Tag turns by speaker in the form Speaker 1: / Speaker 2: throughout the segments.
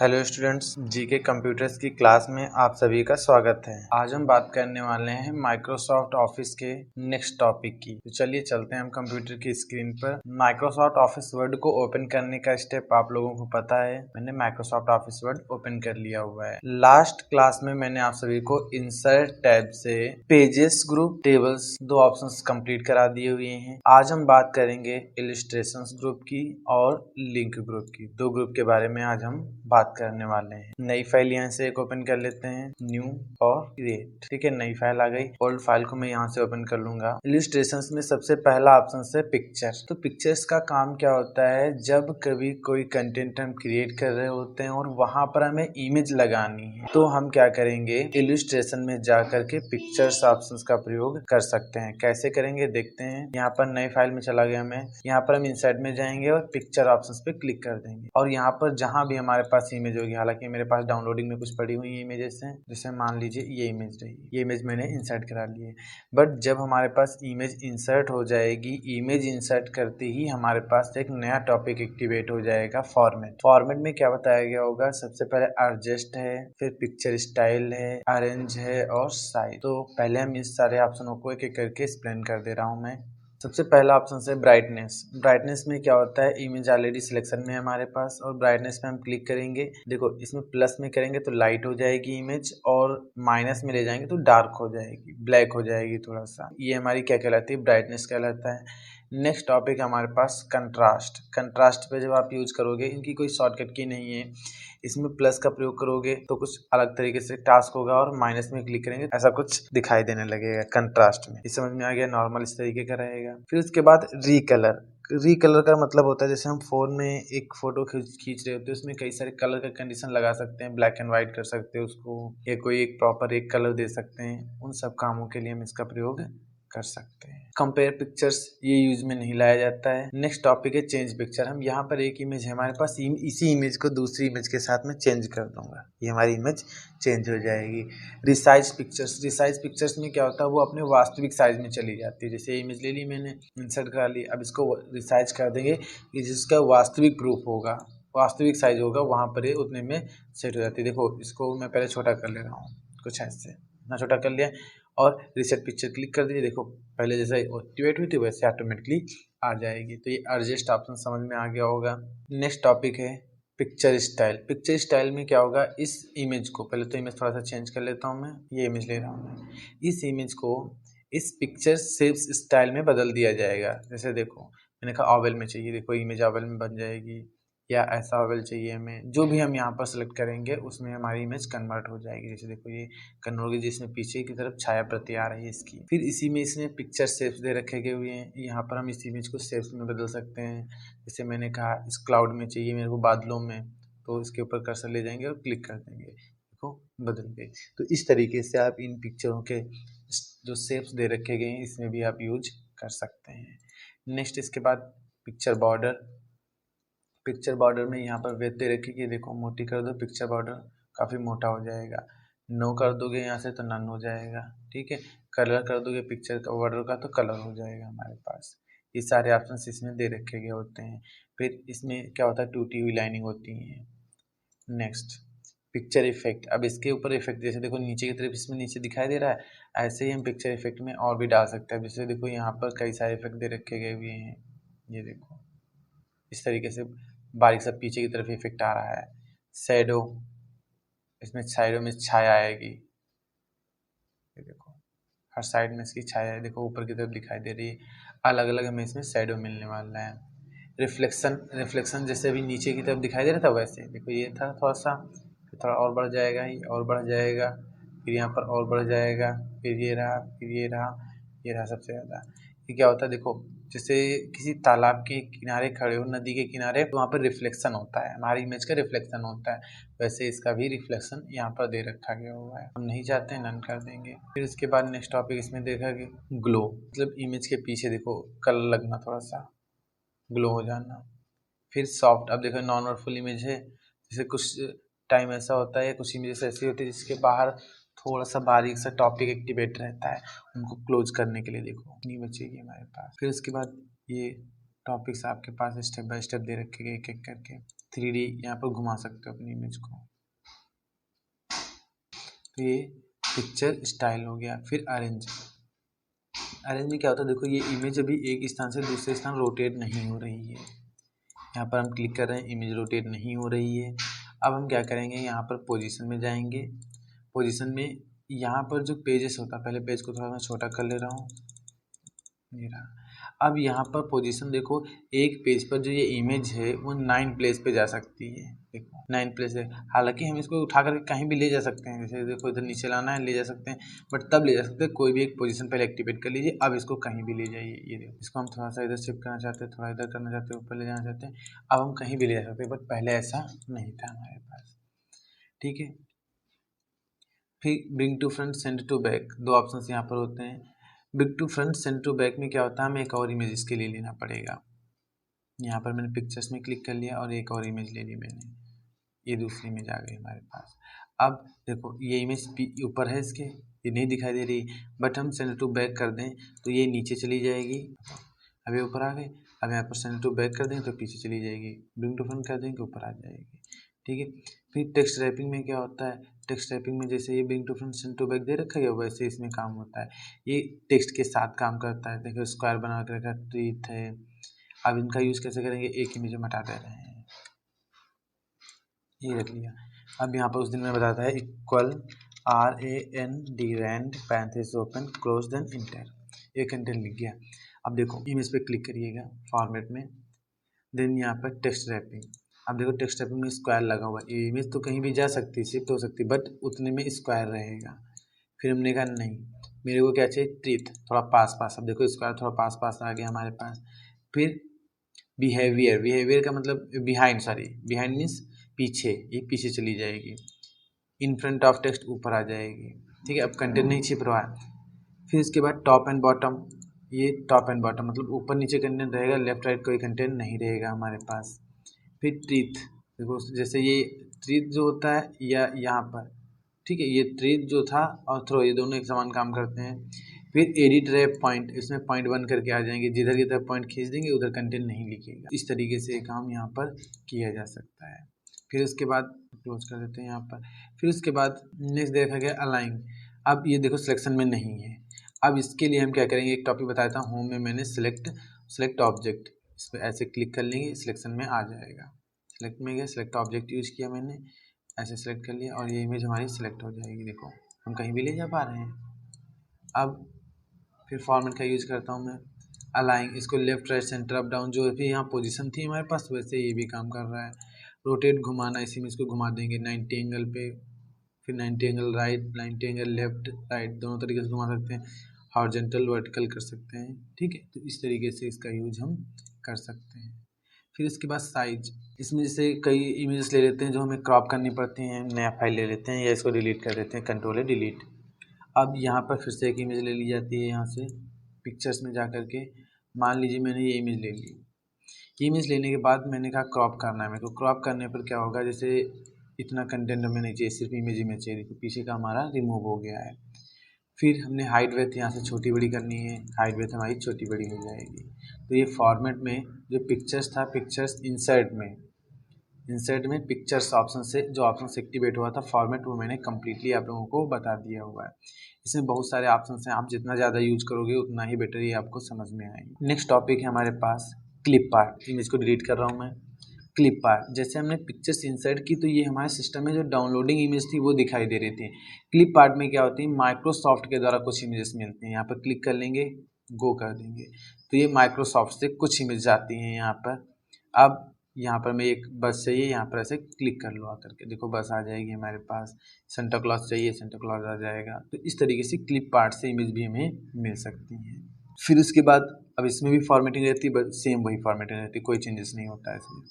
Speaker 1: Hello students, GK computers की class में आप सभी का स्वागत है। आज हम बात करने वाले हैं माइक्रोसॉफ्ट ऑफिस के नेक्स्ट टॉपिक की। तो चलिए चलते हैं हम कंप्यूटर की स्क्रीन पर। माइक्रोसॉफ्ट ऑफिस वर्ड को ओपन करने का स्टेप आप लोगों को पता है। मैंने माइक्रोसॉफ्ट ऑफिस वर्ड ओपन कर लिया हुआ है। लास्ट क्लास में मैंने आप सभी को इंसर्ट टैब से पेजेस, ग्रुप, टेबल्स दो ऑप्शंस कंप्लीट करा दिए हुए हैं। आज हम बात करेंगे इलस्ट्रेशंस ग्रुप की और लिंक ग्रुप की। दो ग्रुप के बारे में आज हम बात करने वाले हैं। नई फाइल यहाँ से एक ओपन कर लेते हैं, न्यू और क्रिएट। ठीक है, नई फाइल आ गई। ओल्ड फाइल को मैं यहाँ से ओपन कर लूंगा। इलस्ट्रेशंस में सबसे पहला ऑप्शन है पिक्चर। तो पिक्चर्स का काम क्या होता है, जब कभी कोई कंटेंट हम क्रिएट कर रहे होते हैं और वहां पर हमें इमेज लगानी है तो हम क्या करेंगे, इलस्ट्रेशन में जा करके पिक्चर्स ऑप्शन का प्रयोग कर सकते हैं। कैसे करेंगे देखते हैं। यहाँ पर नई फाइल में चला गया मैं। यहाँ पर हम इंसर्ट में जाएंगे और पिक्चर ऑप्शन पे क्लिक कर देंगे और यहाँ पर जहां भी हमारे पास इमेज होगी, हालांकि मेरे पास डाउनलोडिंग में कुछ पड़ी हुई इमेजेस हैं, जैसे मान लीजिए ये इमेज रही, ये इमेज मैंने इंसर्ट करा ली है। बट जब हमारे पास इमेज इंसर्ट हो जाएगी, इमेज इंसर्ट करते ही हमारे पास एक नया टॉपिक एक्टिवेट हो जाएगा, फॉर्मेट। फॉर्मेट में क्या बताया गया होगा, सबसे पहले एडजस्ट है, फिर पिक्चर स्टाइल है, अरेंज है और साइज। तो पहले हम इस सारे ऑप्शनों को एक एक करके एक्सप्लेन कर दे रहा हूँ मैं। सबसे पहला ऑप्शन है ब्राइटनेस। ब्राइटनेस में क्या होता है, इमेज ऑलरेडी सिलेक्शन में है हमारे पास और ब्राइटनेस पे हम क्लिक करेंगे। देखो इसमें प्लस में करेंगे तो लाइट हो जाएगी इमेज और माइनस में ले जाएंगे तो डार्क हो जाएगी, ब्लैक हो जाएगी थोड़ा सा। ये हमारी क्या कहलाती है, ब्राइटनेस कहलाता है। नेक्स्ट टॉपिक हमारे पास कंट्रास्ट। कंट्रास्ट पे जब आप यूज करोगे, इनकी कोई शॉर्टकट की नहीं है। इसमें प्लस का प्रयोग करोगे तो कुछ अलग तरीके से टास्क होगा और माइनस में क्लिक करेंगे ऐसा कुछ दिखाई देने लगेगा कंट्रास्ट में। इस समझ में आ गया, नॉर्मल इस तरीके का रहेगा। फिर उसके बाद रीकलर। रीकलर का मतलब होता है जैसे हम फोन में एक फोटो खींच रहे होते हैं, उसमें कई सारे कलर का कंडीशन लगा सकते हैं, ब्लैक एंड व्हाइट कर सकते हैं उसको, या कोई एक प्रॉपर एक कलर दे सकते हैं। उन सब कामों के लिए हम इसका प्रयोग कर सकते हैं। कंपेयर पिक्चर्स ये यूज में नहीं लाया जाता है। नेक्स्ट टॉपिक है चेंज पिक्चर। हम यहाँ पर एक इमेज है हमारे पास, इसी इमेज को दूसरी इमेज के साथ में चेंज कर दूंगा, ये हमारी इमेज चेंज हो जाएगी। Resize pictures. रिसाइज पिक्चर्स में क्या होता है, वो अपने वास्तविक साइज में चली जाती है। जैसे इमेज ले ली मैंने, इंसर्ट करा ली, अब इसको रिसाइज कर देंगे, जिसका वास्तविक प्रूफ होगा, वास्तविक साइज होगा, वहां पर ये उतने में सेट हो जाती है। देखो इसको मैं पहले छोटा कर ले रहा हूँ, कुछ ऐसे इतना छोटा कर लिया और रीसेट पिक्चर क्लिक कर दीजिए। देखो पहले जैसा एक्टिवेट हुई थी वैसे ऑटोमेटिकली आ जाएगी। तो ये एडजस्ट ऑप्शन समझ में आ गया होगा। नेक्स्ट टॉपिक है पिक्चर स्टाइल। पिक्चर स्टाइल में क्या होगा, इस इमेज को पहले तो इमेज थोड़ा सा चेंज कर लेता हूँ मैं, ये इमेज ले रहा हूँ मैं, इस इमेज को इस पिक्चर शेप्स स्टाइल में बदल दिया जाएगा। जैसे देखो मैंने कहा ओवल में चाहिए, देखो इमेज ओवल में बन जाएगी, या ऐसा ओवल चाहिए हमें, जो भी हम यहाँ पर सेलेक्ट करेंगे उसमें हमारी इमेज कन्वर्ट हो जाएगी। जैसे देखो ये कन्वर्ट होगी, जिसमें पीछे की तरफ छाया प्रति आ रही है इसकी। फिर इसी में इसमें पिक्चर शेप्स दे रखे गए हुए हैं, यहाँ पर हम इस इमेज को शेप्स में बदल सकते हैं। जैसे मैंने कहा इस क्लाउड में चाहिए मेरे को, बादलों में, तो इसके ऊपर कर्सर ले जाएंगे और क्लिक कर देंगे, देखो बदल गए। तो इस तरीके से आप इन पिक्चरों के जो शेप्स दे रखे गए हैं इसमें भी आप यूज कर सकते हैं। नेक्स्ट इसके बाद पिक्चर बॉर्डर। पिक्चर बॉर्डर में यहाँ पर वेट दे रखी कि देखो मोटी कर दो, पिक्चर बॉर्डर काफ़ी मोटा हो जाएगा। नो कर दोगे यहाँ से तो नन हो जाएगा। ठीक है, कलर कर दोगे पिक्चर का बॉर्डर का तो कलर हो जाएगा हमारे पास। ये सारे ऑप्शंस इसमें दे रखे गए होते हैं। फिर इसमें क्या होता है, टूटी हुई लाइनिंग होती है। Next picture effect. अब इसके ऊपर इफेक्ट, जैसे देखो नीचे की तरफ इसमें नीचे दिखाई दे रहा है, ऐसे ही हम पिक्चर इफेक्ट में और भी डाल सकते हैं। जैसे देखो यहाँ पर कई सारे इफेक्ट दे रखे गए हुए हैं, ये देखो इस तरीके से बारीक सा पीछे की तरफ इफेक्ट आ रहा है। शैडो, इसमें शैडो में छाया आएगी, ये देखो हर साइड में इसकी छाया है, देखो ऊपर की तरफ दिखाई दे रही है। अलग अलग हमें इसमें शैडो मिलने वाला है। रिफ्लेक्शन। रिफ्लेक्शन जैसे अभी नीचे की तरफ दिखाई दे रहा था वैसे देखो ये था थोड़ा सा, फिर थोड़ा और बढ़ जाएगा, ये और बढ़ जाएगा, फिर यहाँ पर और बढ़ जाएगा, फिर ये रहा, फिर ये रहा, ये रहा सबसे ज़्यादा। ये क्या होता है, देखो जैसे किसी तालाब के किनारे खड़े हो, नदी के किनारे, तो वहाँ पर रिफ्लेक्शन होता है, हमारी इमेज का रिफ्लेक्शन होता है, वैसे इसका भी रिफ्लेक्शन यहाँ पर दे रखा गया हुआ है। हम नहीं चाहते हैं, नन कर देंगे। फिर उसके बाद नेक्स्ट टॉपिक इसमें देखा कि ग्लो, मतलब इमेज के पीछे देखो कलर लगना, थोड़ा सा ग्लो हो जाना। फिर सॉफ्ट। अब देखो नॉन और फुल इमेज है, जैसे कुछ टाइम ऐसा होता है, कुछ इमेजेस ऐसी होती है जिसके बाहर थोड़ा सा बारीक सा टॉपिक एक्टिवेट रहता है, उनको क्लोज करने के लिए देखो नहीं बचेगी हमारे पास। फिर उसके बाद ये टॉपिक्स आपके पास स्टेप बाय स्टेप दे रखे गए एक एक करके। 3D यहाँ पर घुमा सकते हो अपनी इमेज को। तो ये पिक्चर स्टाइल हो गया। फिर अरेंज में क्या होता है, देखो ये इमेज अभी एक स्थान से दूसरे स्थान रोटेट नहीं हो रही है। यहाँ पर हम क्लिक कर रहे हैं, इमेज रोटेट नहीं हो रही है। अब हम क्या करेंगे, यहाँ पर पोजीशन में जाएंगे। पोजीशन में यहाँ पर जो पेजेस होता है, पहले पेज को थोड़ा मैं छोटा कर ले रहा हूँ, ये रहा। अब यहाँ पर पोजीशन देखो, एक पेज पर जो ये इमेज है वो 9 प्लेस पे जा सकती है। देखो 9 प्लेस है। हालांकि हम इसको उठा करके कहीं भी ले जा सकते हैं, जैसे देखो इधर नीचे लाना है ले जा सकते हैं, बट तब ले जा सकते हैं कोई भी एक पोजीशन पहले एक्टिवेट कर लीजिए। अब इसको कहीं भी ले जाइए। ये देखो, इसको हम थोड़ा सा इधर शिफ्ट करना चाहते हैं, थोड़ा इधर करना चाहते हैं, ऊपर ले जाना चाहते हैं। अब हम कहीं भी ले जा सकते हैं, बट पहले ऐसा नहीं था हमारे पास। ठीक है। फिर bring to front, send to back, दो ऑप्शन यहाँ पर होते हैं। Bring to front, send to back में क्या होता है, हमें एक और इमेज इसके लिए लेना पड़ेगा। यहाँ पर मैंने पिक्चर्स में क्लिक कर लिया और एक और इमेज ले ली मैंने, ये दूसरी इमेज आ गई हमारे पास। अब देखो ये इमेज ऊपर है, इसके ये नहीं दिखाई दे रही, बट हम सेंड टू बैक कर दें तो ये नीचे चली जाएगी। अब ये ऊपर आ गए। अब यहाँ पर सेंड टू बैक कर दें तो पीछे चली जाएगी, ब्रिंग टू फ्रंट कर देंगे ऊपर आ जाएगी। ठीक है। फिर टेक्स्ट रैपिंग में क्या होता है, टेक्स्ट रैपिंग में जैसे ये bring to front, send to back दे रखा है, वैसे इसमें काम होता है। ये टेक्स्ट के साथ काम करता है। देखो स्क्वायर बना कर रखा, ट्रीथ है। अब इनका यूज़ कैसे करेंगे, एक इमेज में हटा दे रहे हैं, ये रख लिया। अब यहाँ पर उस दिन में बताता है equal RAND rand parenthesis open close then enter, ये कंटेंट लिख गया। अब देखो इमेज पे क्लिक करिएगा फॉर्मेट में, देन यहाँ पर टेक्स्ट रैपिंग। अब देखो टेक्स्ट रैपिंग में स्क्वायर लगा हुआ है, इमेज तो कहीं भी जा सकती है, शिफ्ट हो सकती है, बट उतने में स्क्वायर रहेगा। फिर हमने कहा नहीं, मेरे को क्या चाहिए, ट्रीथ, थोड़ा पास पास। अब देखो स्क्वायर थोड़ा पास पास आ गया हमारे पास। फिर बिहेवियर का मतलब बिहाइंड, सॉरी बिहाइंड मीन्स पीछे, ये पीछे चली जाएगी। इन फ्रंट ऑफ टेक्स्ट ऊपर आ जाएगी। ठीक है। अब कंटेंट नहीं छिप रहा है। फिर इसके बाद टॉप एंड बॉटम, ये टॉप एंड बॉटम मतलब ऊपर नीचे कंटेंट रहेगा, लेफ्ट राइट कोई कंटेंट नहीं रहेगा हमारे पास। फिर ट्रीथ, देखो जैसे ये ट्रीथ जो होता है या यहाँ पर, ठीक है, ये ट्रीथ जो था और थ्रो, ये दोनों एक समान काम करते हैं। फिर एडिट रैप पॉइंट, इसमें पॉइंट 1 करके आ जाएंगे, जिधर की तरफ पॉइंट खींच देंगे उधर कंटेंट नहीं लिखेगा। इस तरीके से काम यहाँ पर किया जा सकता है। फिर उसके बाद क्लोज कर देते हैं यहाँ पर। फिर उसके बाद नेक्स्ट देखा गया अलाइन। अब ये देखो सिलेक्शन में नहीं है। अब इसके लिए हम क्या करेंगे, एक टॉपिक बताया था होम में मैंने, सेलेक्ट ऑब्जेक्ट, इस पर ऐसे क्लिक कर लेंगे, सिलेक्शन में आ जाएगा। सेलेक्ट में गया, सेलेक्ट ऑब्जेक्ट यूज़ किया मैंने, ऐसे सेलेक्ट कर लिया और ये इमेज हमारी सेलेक्ट हो जाएगी। देखो हम कहीं भी ले जा पा रहे हैं। अब फिर फॉर्मेट का यूज़ करता हूँ मैं, अलाइन, इसको left right centre up down, जो भी यहाँ पोजीशन थी हमारे पास वैसे ये भी काम कर रहा है। रोटेट, घुमाना, इसी में इसको घुमा देंगे 90 एंगल पे, फिर 90 angle right, 90 angle left right, दोनों तरीके से घुमा सकते हैं। हॉरिजॉन्टल वर्टिकल कर सकते हैं। ठीक है। तो इस तरीके से इसका यूज हम कर सकते हैं। फिर इसके बाद साइज, इसमें जैसे कई इमेजेस ले लेते हैं जो हमें क्रॉप करनी पड़ती हैं, नया फाइल ले लेते हैं या इसको डिलीट कर देते हैं, कंट्रोल डिलीट। अब यहाँ पर फिर से एक इमेज ले ली जाती है, यहाँ से पिक्चर्स में जा कर के मान लीजिए मैंने ये इमेज ले ली। ये इमेज लेने के बाद मैंने कहा क्रॉप करना है मेरे को। क्रॉप करने पर क्या होगा, जैसे इतना कंटेंट हमें नहीं चाहिए, सिर्फ इमेज में चाहिए, तो पीछे का हमारा रिमूव हो गया है। फिर हमने हाइट विड्थ यहाँ से छोटी बड़ी करनी है, हाइट विड्थ हमारी छोटी बड़ी हो जाएगी। तो ये फॉर्मेट में जो पिक्चर्स था, पिक्चर्स इंसर्ट में पिक्चर्स ऑप्शन से जो ऑप्शन से एक्टिवेट हुआ था फॉर्मेट, वो मैंने कम्प्लीटली आप लोगों को बता दिया हुआ है। इसमें बहुत सारे ऑप्शन हैं, आप जितना ज़्यादा यूज करोगे उतना ही बेटर ये आपको समझ में आएगी। नेक्स्ट टॉपिक है हमारे पास क्लिप आर्ट। इमेज को डिलीट कर रहा हूँ मैं। क्लिप आर्ट, जैसे हमने पिक्चर्स इंसर्ट की तो ये हमारे सिस्टम में जो डाउनलोडिंग इमेज थी वो दिखाई दे रही थी। क्लिप आर्ट में क्या होती है, माइक्रोसॉफ्ट के द्वारा कुछ इमेजेस मिलती हैं। यहाँ पर क्लिक कर लेंगे, गो कर देंगे तो ये माइक्रोसॉफ्ट से कुछ इमेज आती हैं यहाँ पर। अब यहाँ पर मैं एक बस चाहिए, यहाँ पर ऐसे क्लिक कर लो आकर के, देखो बस आ जाएगी हमारे पास। सेंटा क्लॉज चाहिए, सेंटा क्लॉज आ जाएगा। तो इस तरीके से क्लिप आर्ट से इमेज भी हमें मिल सकती हैं। फिर उसके बाद अब इसमें भी फॉर्मेटिंग रहती है, बस सेम वही फॉर्मेटिंग रहती है, कोई चेंजेस नहीं होता है इसमें।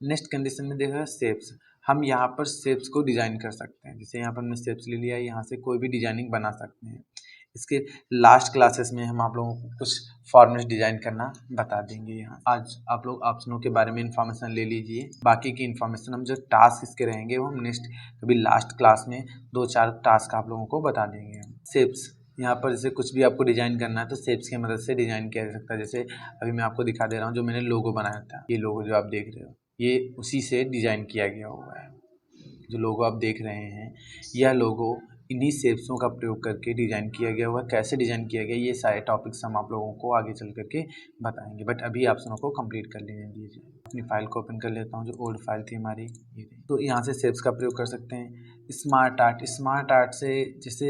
Speaker 1: नेक्स्ट कंडीशन में देखा शेप्स, हम यहाँ पर शेप्स को डिजाइन कर सकते हैं। जैसे यहाँ पर हमने शेप्स ले लिया, यहाँ से कोई भी डिजाइनिंग बना सकते हैं। इसके लास्ट क्लासेस में हम आप लोगों को कुछ फॉर्मेट्स डिजाइन करना बता देंगे। यहाँ आज आप लोग ऑप्शनों के बारे में इंफॉर्मेशन ले लीजिए, बाकी की इंफॉर्मेशन हम जो टास्क इसके रहेंगे वो हम नेक्स्ट कभी लास्ट क्लास में 2-4 टास्क आप लोगों को बता देंगे। शेप्स, यहाँ पर जैसे कुछ भी आपको डिजाइन करना है तो शेप्स की मदद से डिजाइन किया जा सकता है। जैसे अभी मैं आपको दिखा दे रहा हूँ, जो मैंने लोगो बनाया था, ये लोगो जो आप देख रहे हो, ये उसी से डिज़ाइन किया गया हुआ है। जो लोगो आप देख रहे हैं यह लोगो इन्हीं शेप्सों का प्रयोग करके डिज़ाइन किया गया हुआ है। कैसे डिज़ाइन किया गया ये सारे टॉपिक्स हम आप लोगों को आगे चल करके बताएंगे, बट अभी आप सबों को कंप्लीट कर लेने दीजिए। अपनी फाइल को ओपन कर लेता हूँ, जो ओल्ड फाइल थी हमारी ये। तो यहाँ से शेप्स का प्रयोग कर सकते हैं। स्मार्ट आर्ट से जैसे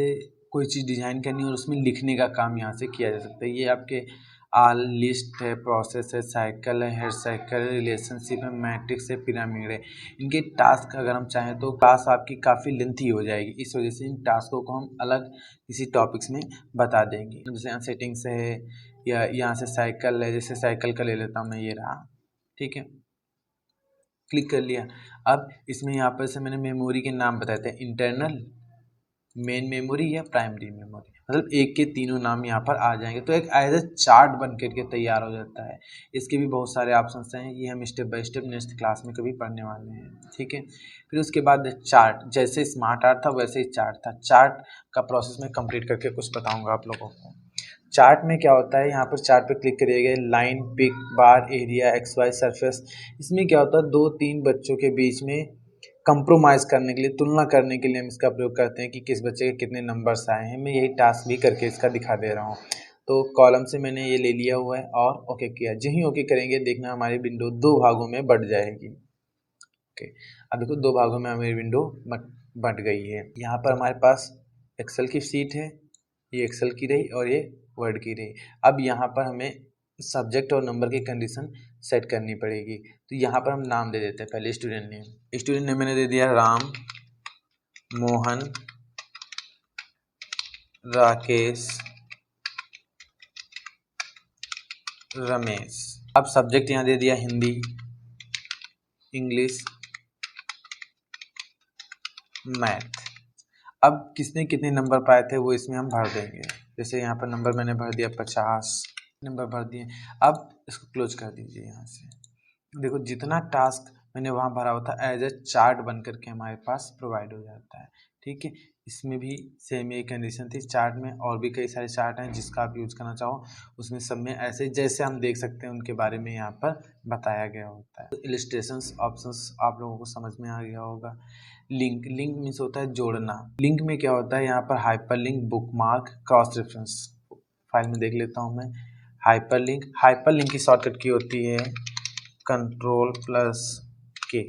Speaker 1: कोई चीज़ डिज़ाइन करनी और उसमें लिखने का काम यहाँ से किया जा सकता है। ये आपके आल, लिस्ट है, प्रोसेस है, साइकिल है, हेड साइकिल, रिलेशनशिप है, मैट्रिक्स है, पिरामिड है। इनके टास्क अगर हम चाहें तो क्लास आपकी काफ़ी लेंथी हो जाएगी, इस वजह से इन टास्कों को हम अलग किसी टॉपिक्स में बता देंगे। जैसे यहाँ सेटिंग्स है या यहाँ से साइकिल है, जैसे साइकिल का ले लेता हूँ मैं, ये रहा, ठीक है, क्लिक कर लिया। अब इसमें यहाँ पर से मैंने मेमोरी के नाम बताए थे, इंटरनल, मेन मेमोरी या प्राइमरी मेमोरी, मतलब एक के तीनों नाम यहाँ पर आ जाएंगे। तो एक एज ए चार्ट बन करके तैयार हो जाता है। इसके भी बहुत सारे ऑप्शंस हैं, ये हम step by step next class में कभी पढ़ने वाले हैं, ठीक है। फिर उसके बाद चार्ट, जैसे स्मार्ट आर्ट था वैसे ही चार्ट था। चार्ट का प्रोसेस में कंप्लीट करके कुछ बताऊँगा आप लोगों को। चार्ट में क्या होता है, यहाँ पर चार्ट पे क्लिक करिएगा, लाइन, पिक, बार, एरिया, एक्स वाई, सरफेस। इसमें क्या होता है, 2-3 बच्चों के बीच में कंप्रोमाइज़ करने के लिए, तुलना करने के लिए हम इसका प्रयोग करते हैं कि किस बच्चे के कितने नंबर्स आए हैं। मैं यही टास्क भी करके इसका दिखा दे रहा हूँ। तो कॉलम से मैंने ये ले लिया हुआ है और ओके किया। जो ही ओके करेंगे देखना हमारी विंडो 2 भागों में बँट जाएगी। ओके, अब देखो 2 भागों में हमारी विंडो बँट गई है। यहाँ पर हमारे पास एक्सेल की शीट है, ये एक्सेल की रही और ये वर्ड की रही। अब यहाँ पर हमें सब्जेक्ट और नंबर की कंडीशन सेट करनी पड़ेगी। तो यहाँ पर हम नाम दे देते हैं। पहले स्टूडेंट नेम मैंने दे दिया राम, मोहन, राकेश, रमेश। अब सब्जेक्ट यहाँ दे दिया हिंदी, इंग्लिश, मैथ। अब किसने कितने नंबर पाए थे वो इसमें हम भर देंगे। जैसे यहाँ पर नंबर मैंने भर दिया 50 नंबर भर दिए। अब इसको क्लोज कर दीजिए। यहाँ से देखो जितना टास्क मैंने वहाँ भरा हुआ था एज ए चार्ट बन करके हमारे पास प्रोवाइड हो जाता है, ठीक है। इसमें भी सेम यही कंडीशन थी। चार्ट में और भी कई सारे चार्ट हैं जिसका आप यूज करना चाहो, उसमें सब में ऐसे जैसे हम देख सकते हैं उनके बारे में यहाँ पर बताया गया होता है। तो इलिस्ट्रेशंस ऑप्शंस आप लोगों को समझ में आ गया होगा। लिंक मीन्स होता है जोड़ना। लिंक में क्या होता है, यहाँ पर hyper link, bookmark, cross reference. File में देख लेता हूँ मैं। हाइपर लिंक की शॉर्टकट की होती है Ctrl+K,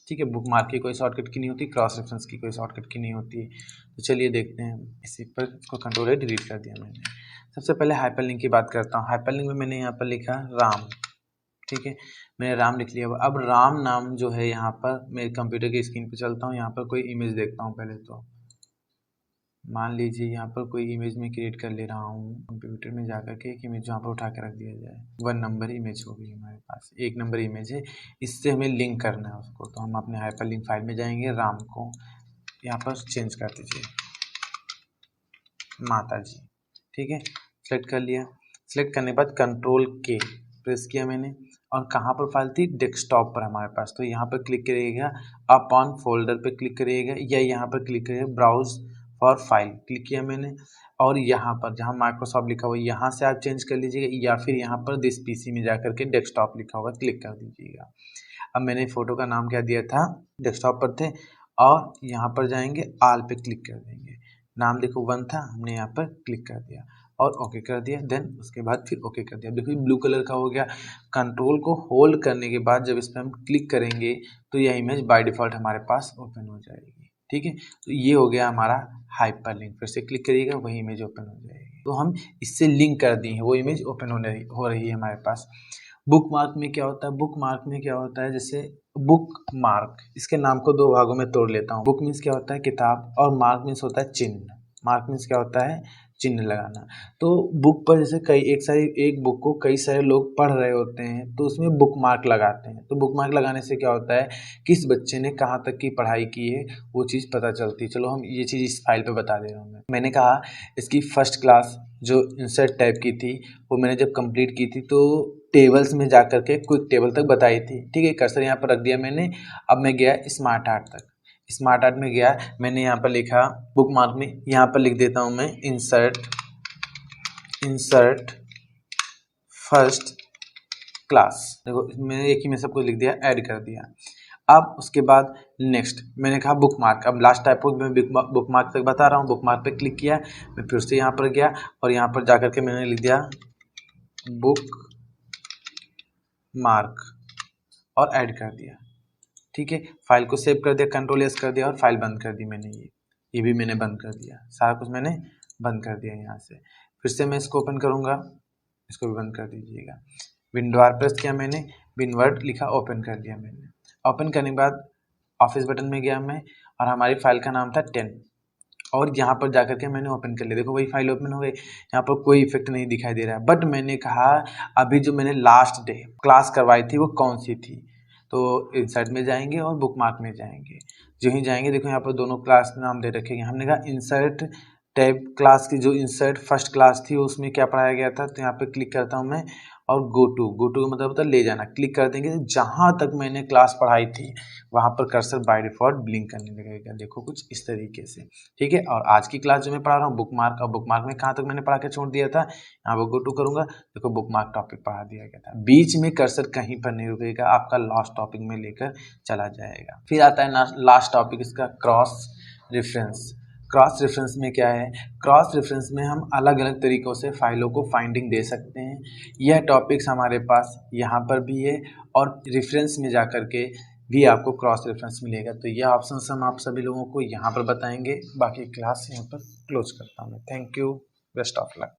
Speaker 1: ठीक है। बुकमार्क की कोई शॉर्टकट की नहीं होती, क्रॉस रेफरेंस की कोई शॉर्टकट की नहीं होती है। तो चलिए देखते हैं। इसी पर इसको कंट्रोल डिलीट कर दिया मैंने। सबसे पहले हाइपरलिंक की बात करता हूँ। हाइपरलिंक में मैंने यहाँ पर लिखा राम, ठीक है, मैंने राम लिख लिया। अब राम नाम जो है यहाँ पर मेरे कंप्यूटर की स्क्रीन पर चलता हूँ, यहाँ पर कोई इमेज देखता हूँ। पहले तो मान लीजिए यहाँ पर कोई इमेज में क्रिएट कर ले रहा हूँ, कंप्यूटर में जाकर के एक इमेज यहाँ पर उठा के रख दिया जाए। 1 नंबर इमेज होगी हमारे पास, 1 नंबर इमेज है। इससे हमें लिंक करना है उसको। तो हम अपने हाइपर लिंक फाइल में जाएंगे, राम को यहाँ पर चेंज कर दीजिए, माता जी, ठीक है। सेलेक्ट कर लिया। सेलेक्ट करने के बाद Ctrl+K प्रेस किया मैंने, और कहाँ पर फाइल थी, डेस्कटॉप पर हमारे पास। तो यहाँ पर क्लिक करिएगा, अपॉन फोल्डर पर क्लिक करिएगा, या यहाँ पर क्लिक करिएगा ब्राउज फॉर फाइल, क्लिक किया मैंने। और यहाँ पर जहाँ माइक्रोसॉफ्ट लिखा हुआ है यहाँ से आप चेंज कर लीजिएगा, या फिर यहाँ पर दिस पीसी में जाकर के डेस्कटॉप लिखा हुआ क्लिक कर दीजिएगा। अब मैंने फ़ोटो का नाम क्या दिया था, डेस्कटॉप पर थे, और यहाँ पर जाएंगे, आल पे क्लिक कर देंगे। नाम देखो 1 था, हमने यहाँ पर क्लिक कर दिया और ओके कर दिया। देन उसके बाद फिर ओके कर दिया। देखिए ब्लू कलर का हो गया। कंट्रोल को होल्ड करने के बाद जब इस पर हम क्लिक करेंगे तो यह इमेज बाय डिफ़ॉल्ट हमारे पास ओपन हो जाएगी, ठीक है। तो ये हो गया हमारा हाइपर लिंक। फिर से क्लिक करिएगा, वही इमेज ओपन हो जाएगी। तो हम इससे लिंक कर दिए हैं, वो इमेज ओपन हो रही है हमारे पास। बुक मार्क में क्या होता है, बुक मार्क में क्या होता है, जैसे बुक मार्क, इसके नाम को 2 भागों में तोड़ लेता हूँ। बुक मीन्स क्या होता है, किताब, और मार्क मीन्स होता है चिन्ह। मार्क मीन्स क्या होता है, चिन्ह लगाना। तो बुक पर जैसे एक बुक को कई सारे लोग पढ़ रहे होते हैं तो उसमें बुक मार्क लगाते हैं। तो बुक मार्क लगाने से क्या होता है, किस बच्चे ने कहाँ तक की पढ़ाई की है वो चीज़ पता चलती है। चलो हम ये चीज़ इस फाइल पे बता दे रहा हूँ। मैंने कहा इसकी फर्स्ट क्लास जो इंसर्ट टाइप की थी वो मैंने जब कंप्लीट की थी तो टेबल्स में जा कर के क्विक टेबल तक बताई थी, ठीक है। कर्सर यहाँ पर रख दिया मैंने। अब मैं गया स्मार्ट आर्ट तक। स्मार्ट आर्ट में गया, मैंने यहाँ पर लिखा बुक मार्क में, यहाँ पर लिख देता हूँ मैं इंसर्ट फर्स्ट क्लास, देखो मैंने एक ही में सब कुछ लिख दिया, ऐड कर दिया। अब उसके बाद नेक्स्ट मैंने कहा बुक मार्क, अब लास्ट टाइप को मैं बुक मार्क तक बता रहा हूँ। बुक मार्क पे क्लिक किया, मैं फिर से यहाँ पर गया और यहाँ पर जाकर के मैंने लिख दिया बुक मार्क और ऐड कर दिया। ठीक है, फाइल को सेव कर दिया, कंट्रोल एस कर दिया और फाइल बंद कर दी मैंने। ये भी मैंने बंद कर दिया, सारा कुछ मैंने बंद कर दिया। यहाँ से फिर से मैं इसको ओपन करूँगा, इसको भी बंद कर दीजिएगा। विंडो आर प्रेस किया मैंने, विनवर्ड लिखा, ओपन कर दिया मैंने। ओपन करने के बाद ऑफिस बटन में गया मैं और हमारी फाइल का नाम था 10 और यहाँ पर जाकर के मैंने ओपन कर लिया। देखो वही फाइल ओपन हो गई, यहाँ पर कोई इफेक्ट नहीं दिखाई दे रहा है। बट मैंने कहा अभी जो मैंने लास्ट डे क्लास करवाई थी वो कौन सी थी, तो इंसर्ट में जाएंगे और बुक मार्क में जाएंगे। जो ही जाएंगे देखो यहाँ पर दोनों क्लास नाम दे रखे हैं। हमने कहा इंसर्ट टैब क्लास की जो इंसर्ट फर्स्ट क्लास थी उसमें क्या पढ़ाया गया था, तो यहाँ पे क्लिक करता हूँ मैं और गो टू का मतलब होता है ले जाना। क्लिक कर देंगे, जहाँ तक मैंने क्लास पढ़ाई थी वहाँ पर कर्सर बाय डिफॉल्ट ब्लिंक करने लगेगा। देखो कुछ इस तरीके से, ठीक है। और आज की क्लास जो मैं पढ़ा रहा हूँ बुक मार्क, और बुक मार्क में कहाँ तक मैंने पढ़ा के छोड़ दिया था, यहाँ पर गो टू करूँगा, देखो बुक मार्क टॉपिक पढ़ा दिया गया था। बीच में कर्सर कहीं पर नहीं रुकेगा, आपका लास्ट टॉपिक में लेकर चला जाएगा। फिर आता है लास्ट टॉपिक इसका क्रॉस रेफरेंस। क्रॉस रेफरेंस में क्या है, क्रॉस रेफरेंस में हम अलग अलग तरीक़ों से फाइलों को फाइंडिंग दे सकते हैं। यह टॉपिक्स हमारे पास यहाँ पर भी है और रेफरेंस में जा कर के भी आपको क्रॉस रेफरेंस मिलेगा। तो यह ऑप्शंस हम आप सभी लोगों को यहाँ पर बताएंगे। बाकी क्लास यहाँ पर क्लोज करता हूँ मैं। Thank you, best of luck.